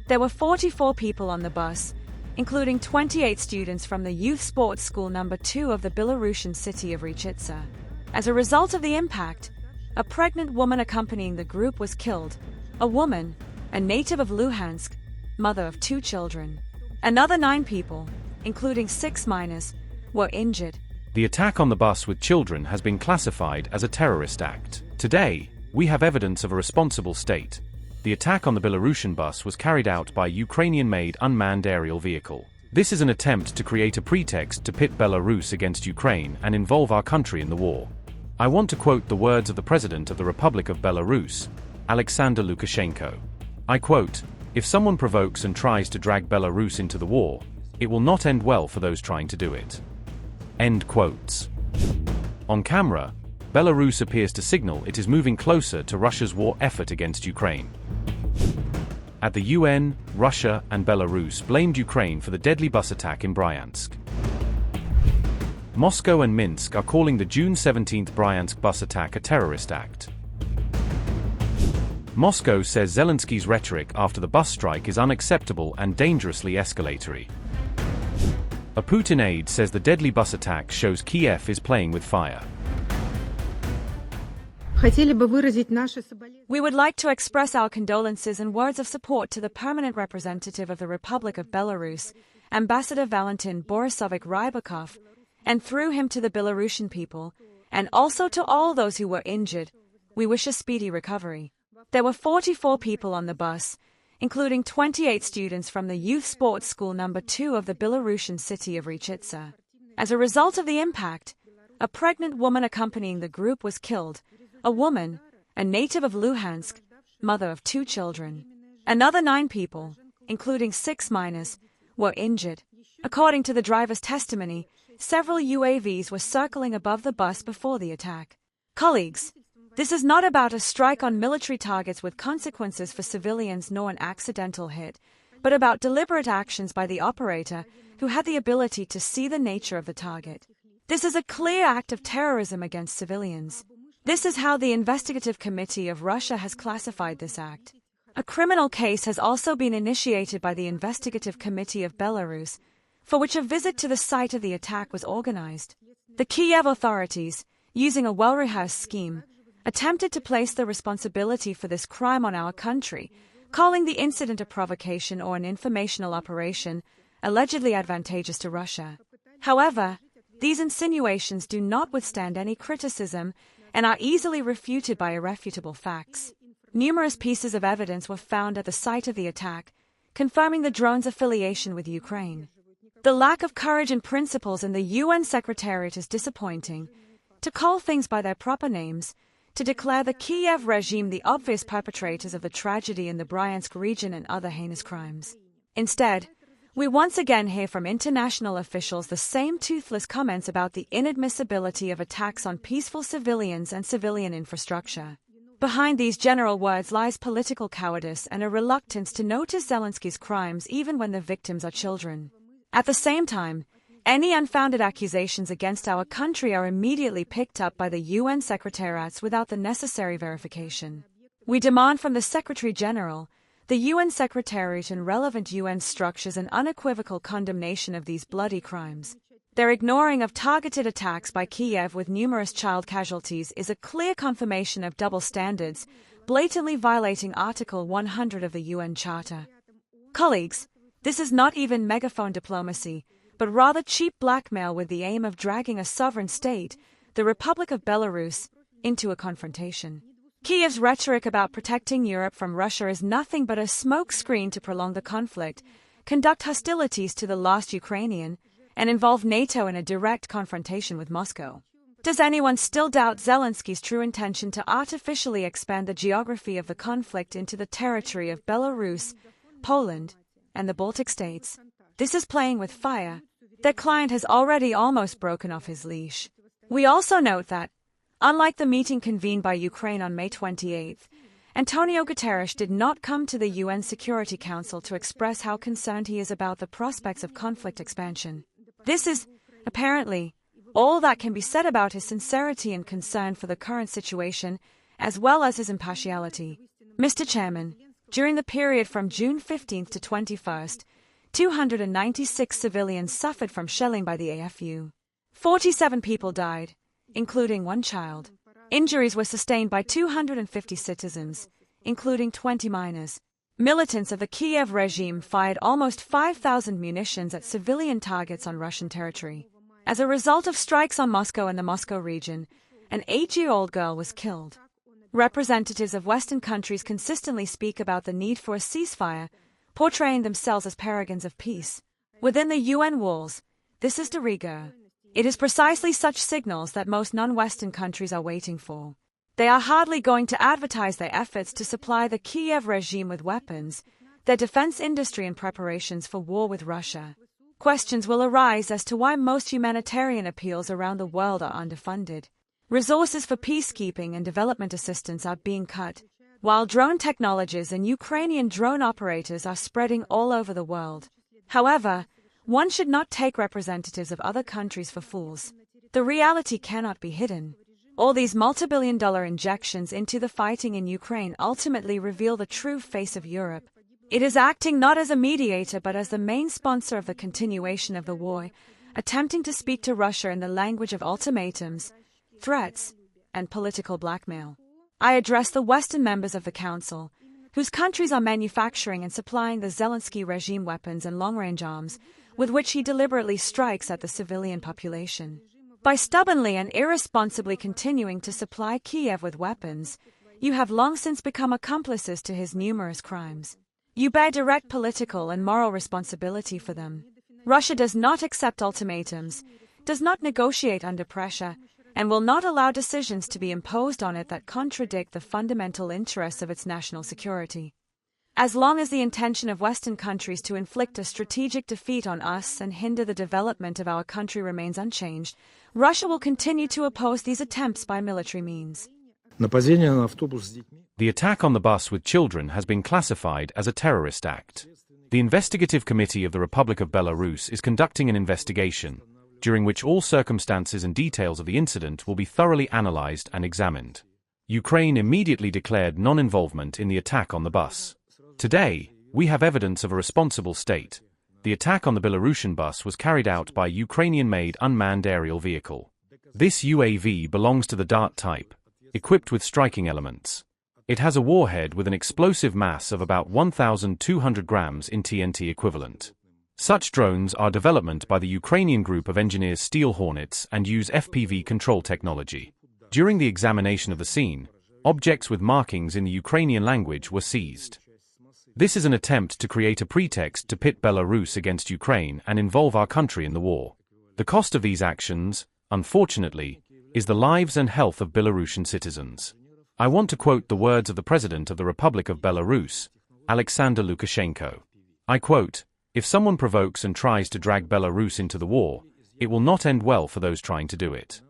There were 44 people on the bus, including 28 students from the Youth Sports School number 2 of the Belarusian city of Rybakov. As a result of the impact, a pregnant woman accompanying the group was killed, a woman, a native of Luhansk, mother of 2 children. Another 9 people, including 6 minors, were injured. The attack on the bus with children has been classified as a terrorist act. Today, we have evidence of a responsible state. The attack on the Belarusian bus was carried out by a Ukrainian-made unmanned aerial vehicle. This is an attempt to create a pretext to pit Belarus against Ukraine and involve our country in the war. I want to quote the words of the President of the Republic of Belarus, Alexander Lukashenko. I quote, "If someone provokes and tries to drag Belarus into the war, it will not end well for those trying to do it." End quotes. On camera, Belarus appears to signal it is moving closer to Russia's war effort against Ukraine. At the UN, Russia and Belarus blamed Ukraine for the deadly bus attack in Bryansk. Moscow and Minsk are calling the June 17 Bryansk bus attack a terrorist act. Moscow says Zelensky's rhetoric after the bus strike is unacceptable and dangerously escalatory. A Putin aide says the deadly bus attack shows Kiev is playing with fire. We would like to express our condolences and words of support to the permanent representative of the Republic of Belarus, Ambassador Valentin Rybakov, and through him to the Belarusian people, and also to all those who were injured. We wish a speedy recovery. There were 44 people on the bus, including 28 students from the Youth Sports School number 2 of the Belarusian city of Rybakov. As a result of the impact, a pregnant woman accompanying the group was killed, a woman, a native of Luhansk, mother of 2 children. Another 9 people, including 6 minors, were injured. According to the driver's testimony, several UAVs were circling above the bus before the attack. Colleagues, this is not about a strike on military targets with consequences for civilians nor an accidental hit, but about deliberate actions by the operator who had the ability to see the nature of the target. This is a clear act of terrorism against civilians. This is how the Investigative Committee of Russia has classified this act. A criminal case has also been initiated by the Investigative Committee of Belarus, for which a visit to the site of the attack was organized. The Kiev authorities, using a well-rehearsed scheme, attempted to place the responsibility for this crime on our country, calling the incident a provocation or an informational operation, allegedly advantageous to Russia. However, these insinuations do not withstand any criticism and are easily refuted by irrefutable facts. Numerous pieces of evidence were found at the site of the attack, confirming the drone's affiliation with Ukraine. The lack of courage and principles in the UN Secretariat is disappointing. To call things by their proper names, to declare the Kiev regime the obvious perpetrators of the tragedy in the Bryansk region and other heinous crimes. Instead, we once again hear from international officials the same toothless comments about the inadmissibility of attacks on peaceful civilians and civilian infrastructure. Behind these general words lies political cowardice and a reluctance to notice Zelensky's crimes even when the victims are children. At the same time, any unfounded accusations against our country are immediately picked up by the UN Secretariats without the necessary verification. We demand from the Secretary General, the UN Secretariat and relevant UN structures an unequivocal condemnation of these bloody crimes. Their ignoring of targeted attacks by Kiev with numerous child casualties is a clear confirmation of double standards, blatantly violating Article 100 of the UN Charter. Colleagues, this is not even megaphone diplomacy, but rather cheap blackmail with the aim of dragging a sovereign state, the Republic of Belarus, into a confrontation. Kiev's rhetoric about protecting Europe from Russia is nothing but a smokescreen to prolong the conflict, conduct hostilities to the last Ukrainian, and involve NATO in a direct confrontation with Moscow. Does anyone still doubt Zelensky's true intention to artificially expand the geography of the conflict into the territory of Belarus, Poland, and the Baltic states? This is playing with fire. Their client has already almost broken off his leash. We also note that, unlike the meeting convened by Ukraine on May 28, Antonio Guterres did not come to the UN Security Council to express how concerned he is about the prospects of conflict expansion. This is, apparently, all that can be said about his sincerity and concern for the current situation, as well as his impartiality. Mr. Chairman, during the period from June 15th to 21st, 296 civilians suffered from shelling by the AFU. 47 people died, including one child. Injuries were sustained by 250 citizens, including 20 minors. Militants of the Kiev regime fired almost 5,000 munitions at civilian targets on Russian territory. As a result of strikes on Moscow and the Moscow region, an 8-year-old girl was killed. Representatives of Western countries consistently speak about the need for a ceasefire, portraying themselves as paragons of peace. Within the UN walls, this is de rigueur. It is precisely such signals that most non-Western countries are waiting for. They are hardly going to advertise their efforts to supply the Kiev regime with weapons, their defense industry and preparations for war with Russia. Questions will arise as to why most humanitarian appeals around the world are underfunded. Resources for peacekeeping and development assistance are being cut, while drone technologies and Ukrainian drone operators are spreading all over the world. However, one should not take representatives of other countries for fools. The reality cannot be hidden. All these multi-billion-dollar injections into the fighting in Ukraine ultimately reveal the true face of Europe. It is acting not as a mediator but as the main sponsor of the continuation of the war, attempting to speak to Russia in the language of ultimatums, threats, and political blackmail. I address the Western members of the Council, whose countries are manufacturing and supplying the Zelensky regime weapons and long-range arms, with which he deliberately strikes at the civilian population. By stubbornly and irresponsibly continuing to supply Kiev with weapons, you have long since become accomplices to his numerous crimes. You bear direct political and moral responsibility for them. Russia does not accept ultimatums, does not negotiate under pressure, and will not allow decisions to be imposed on it that contradict the fundamental interests of its national security. As long as the intention of Western countries to inflict a strategic defeat on us and hinder the development of our country remains unchanged, Russia will continue to oppose these attempts by military means. The attack on the bus with children has been classified as a terrorist act. The Investigative Committee of the Republic of Belarus is conducting an investigation, during which all circumstances and details of the incident will be thoroughly analyzed and examined. Ukraine immediately declared non-involvement in the attack on the bus. Today, we have evidence of a responsible state. The attack on the Belarusian bus was carried out by a Ukrainian-made unmanned aerial vehicle. This UAV belongs to the Dart type, equipped with striking elements. It has a warhead with an explosive mass of about 1,200 grams in TNT equivalent. Such drones are development by the Ukrainian group of engineers Steel Hornets and use FPV control technology. During the examination of the scene, objects with markings in the Ukrainian language were seized. This is an attempt to create a pretext to pit Belarus against Ukraine and involve our country in the war. The cost of these actions, unfortunately, is the lives and health of Belarusian citizens. I want to quote the words of the President of the Republic of Belarus, Alexander Lukashenko. I quote, "If someone provokes and tries to drag Belarus into the war, it will not end well for those trying to do it."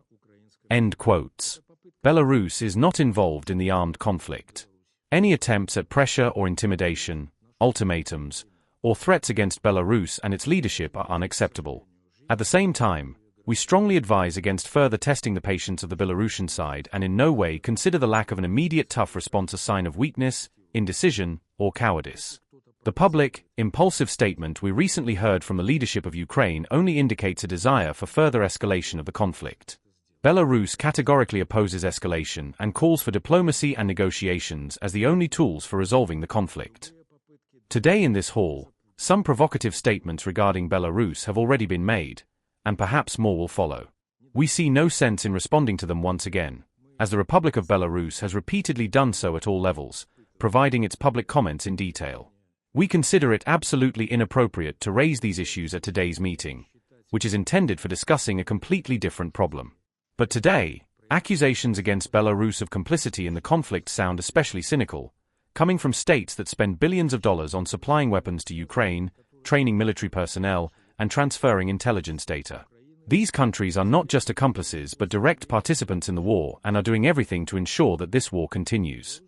End quotes. Belarus is not involved in the armed conflict. Any attempts at pressure or intimidation, ultimatums, or threats against Belarus and its leadership are unacceptable. At the same time, we strongly advise against further testing the patience of the Belarusian side and in no way consider the lack of an immediate tough response a sign of weakness, indecision, or cowardice. The public, impulsive statement we recently heard from the leadership of Ukraine only indicates a desire for further escalation of the conflict. Belarus categorically opposes escalation and calls for diplomacy and negotiations as the only tools for resolving the conflict. Today in this hall, some provocative statements regarding Belarus have already been made, and perhaps more will follow. We see no sense in responding to them once again, as the Republic of Belarus has repeatedly done so at all levels, providing its public comments in detail. We consider it absolutely inappropriate to raise these issues at today's meeting, which is intended for discussing a completely different problem. But today, accusations against Belarus of complicity in the conflict sound especially cynical, coming from states that spend billions of dollars on supplying weapons to Ukraine, training military personnel, and transferring intelligence data. These countries are not just accomplices but direct participants in the war and are doing everything to ensure that this war continues.